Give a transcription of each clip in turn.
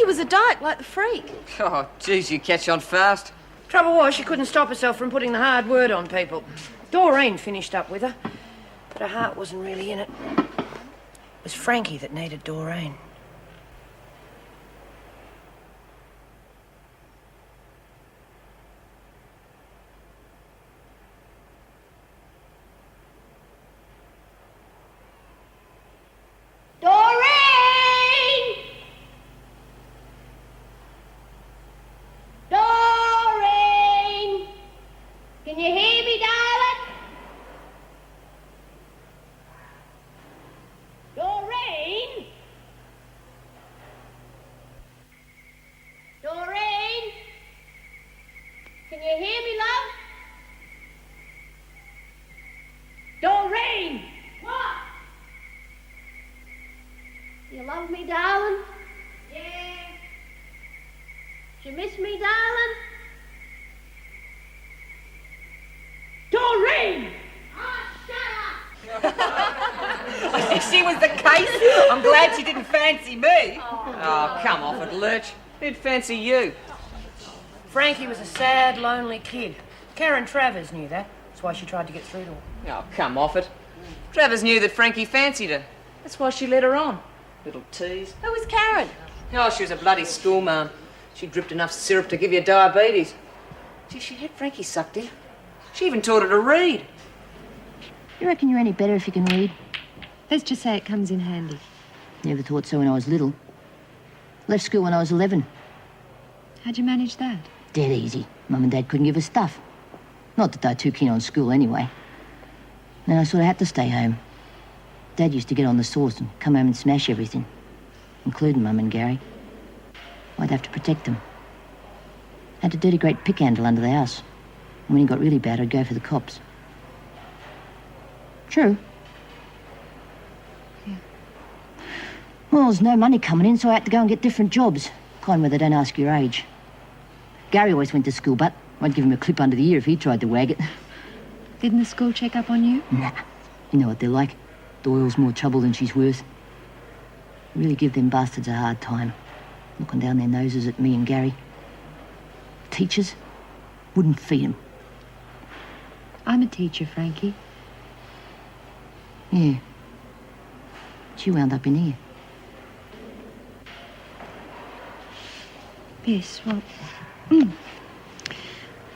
was a dyke like the freak. Oh, geez, you catch on fast. Trouble was, she couldn't stop herself from putting the hard word on people. Doreen finished up with her, but her heart wasn't really in it. It was Frankie that needed Doreen. Doreen! Doreen! Can you hear me, darling? Doreen? Doreen? Can you hear me, love? Doreen! What? You love me, darling? Yeah. You miss me, darling? Doreen! Oh, shut up! If she was the case, I'm glad she didn't fancy me. Oh, come off it, Lurch. Who'd fancy you? Frankie was a sad, lonely kid. Karen Travers knew that. That's why she tried to get through to him. Oh, come off it. Travers knew that Frankie fancied her. That's why she led her on. Little tease. Who was Karen? Oh, she was a bloody schoolmarm. She dripped enough syrup to give you diabetes. Gee, she had Frankie sucked in. She even taught her to read. You reckon you're any better if you can read? Let's just say it comes in handy. Never thought so when I was little. Left school when I was 11. How'd you manage that? Dead easy. Mum and Dad couldn't give us stuff. Not that they were too keen on school anyway. Then I sort of had to stay home. Dad used to get on the sauce and come home and smash everything, including Mum and Gary. I'd have to protect them. Had a dirty great pick handle under the house. And when he got really bad, I'd go for the cops. True. Yeah. Well, there's no money coming in, so I had to go and get different jobs. Kind where they don't ask your age. Gary always went to school, but I'd give him a clip under the ear if he tried to wag it. Didn't the school check up on you? Nah. You know what they're like. Doyle's more trouble than she's worth. Really give them bastards a hard time. Looking down their noses at me and Gary. Teachers wouldn't feed them. I'm a teacher, Frankie. Yeah. She wound up in here. Yes, well...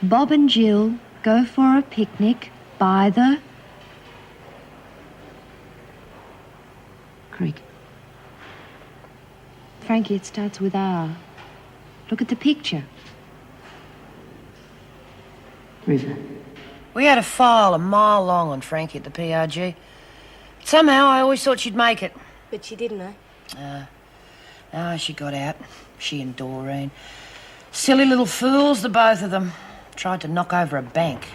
Bob and Jill go for a picnic by the... Creek. Frankie, it starts with R. Look at the picture. River. We had a file a mile long on Frankie at the PRG. Somehow I always thought she'd make it. But she didn't, eh? No, she got out. She and Doreen. Silly little fools, the both of them. Tried to knock over a bank.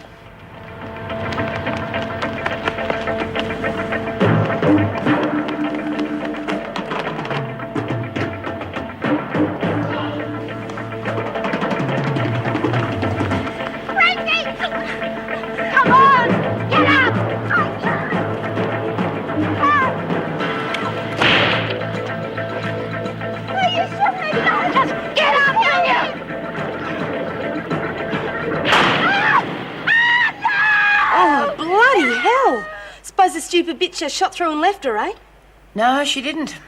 Suppose the stupid bitch just shot through and left her, eh? No, she didn't. In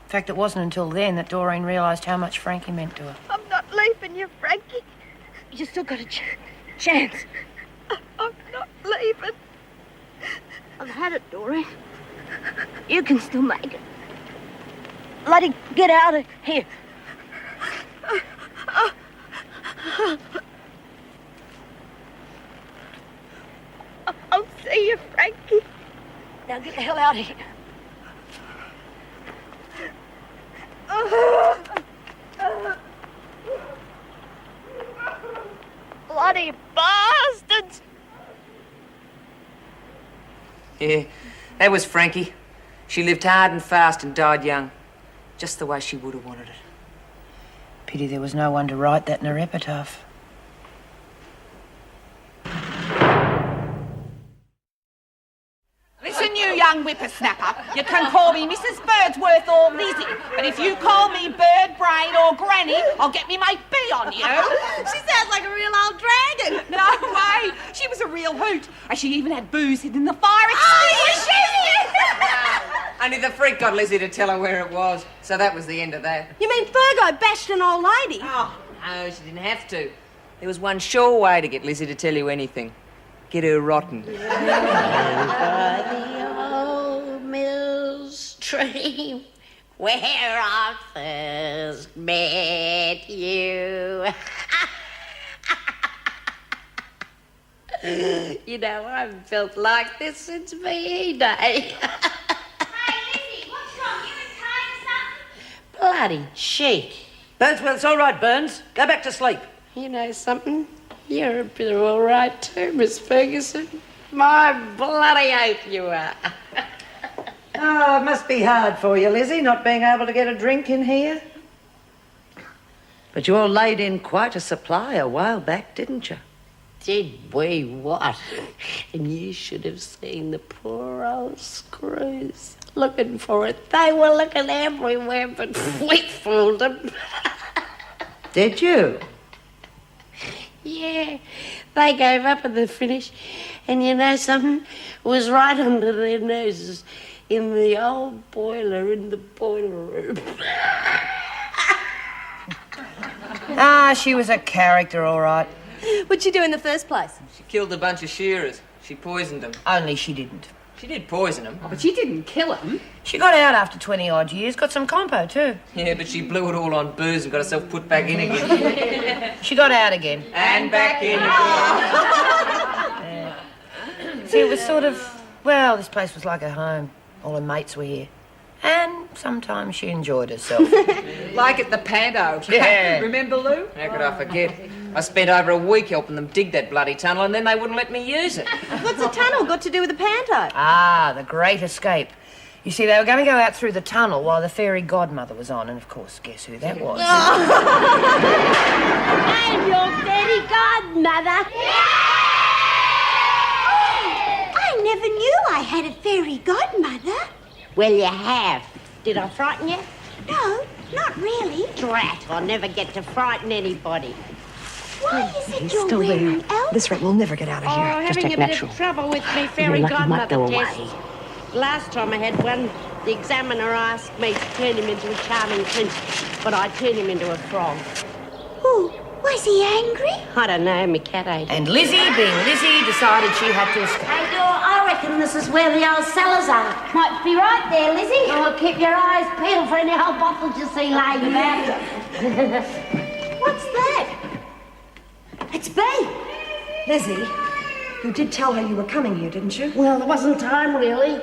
fact, it wasn't until then that Doreen realised how much Frankie meant to her. I'm not leaving you, Frankie. You still got a chance. I'm not leaving. I've had it, Doreen. You can still make it. Bloody get out of here. I'll see you, Frankie. Now get the hell out of here. Bloody bastards! Yeah, that was Frankie. She lived hard and fast and died young. Just the way she would have wanted it. Pity there was no one to write that in her epitaph. Listen, you young whippersnapper, you can call me Mrs. Birdsworth or Lizzie. But if you call me Bird Brain or Granny, I'll get me mate B on you. She sounds like a real old dragon. No way. She was a real hoot. And she even had booze hidden in the fire extinguisher. Only the freak got Lizzie to tell her where it was, so that was the end of that. You mean Fergo bashed an old lady? Oh, no, she didn't have to. There was one sure way to get Lizzie to tell you anything. Get her rotten. By the old mill stream where I first met you. You know, I haven't felt like this since VE day. Hey, Lizzie, what's wrong? You in pain or something? Bloody cheek. Burnsworth, it's all right, Burns. Go back to sleep. You know something? You're a bit of all right too, Miss Ferguson. My bloody oath you are. Oh, it must be hard for you, Lizzie, not being able to get a drink in here. But you all laid in quite a supply a while back, didn't you? Did we what? And you should have seen the poor old screws looking for it. They were looking everywhere, but we fooled them. Did you? Yeah, they gave up at the finish. And you know something? It was right under their noses in the old boiler in the boiler room. Ah, she was a character, all right. What'd she do in the first place? She killed a bunch of shearers. She poisoned them. Only she didn't. She did poison them. But she didn't kill him. She got out after 20-odd years, got some compo, too. Yeah, but she blew it all on booze and got herself put back in again. She got out again. And back in again. See, it was sort of, well, this place was like her home. All her mates were here. And sometimes she enjoyed herself. Like at the Panto. Yeah. Remember, Lou? How could I forget? I spent over a week helping them dig that bloody tunnel and then they wouldn't let me use it. What's the tunnel got to do with the panto? Ah, the great escape. You see, they were going to go out through the tunnel while the fairy godmother was on, and of course, guess who that was? I'm your fairy godmother. I never knew I had a fairy godmother. Well, you have. Did I frighten you? No, not really. Drat, I'll never get to frighten anybody. Why is it you're wearing elf? This rat will never get out of here. Oh, Just having act a bit natural. of trouble with me fairy You're lucky he might godmother go test. away. Last time I had one, the examiner asked me to turn him into a charming prince, but I turned him into a frog. Oh, was he angry? I don't know, my cat ate it. And Lizzie, being Lizzie, decided she had to escape. Hey, I reckon this is where the old cellars are. Might be right there, Lizzie. Oh, keep your eyes peeled for any old bottles you see laying about. What's that? It's Bea! Lizzie, you did tell her you were coming here, didn't you? Well, there wasn't time, really.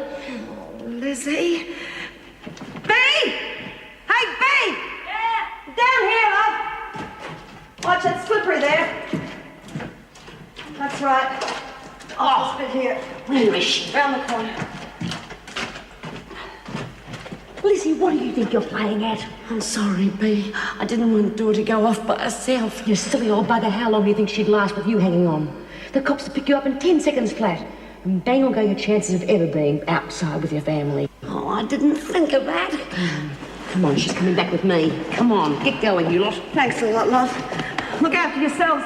Lizzie? Bea! Hey, Bea! Yeah? Down here, love! Watch that slippery there. That's right. Oh, this bit here. Where is she? Round the corner. Lizzie, what do you think you're playing at? I'm sorry, Bea. I didn't want Dora to go off by herself. You silly old bugger, how long do you think she'd last with you hanging on? The cops will pick you up in 10 seconds flat. And bang will go your chances of ever being outside with your family. Oh, I didn't think of that. Come on, she's coming back with me. Come on, get going, you lot. Thanks a lot, love. Look after yourselves.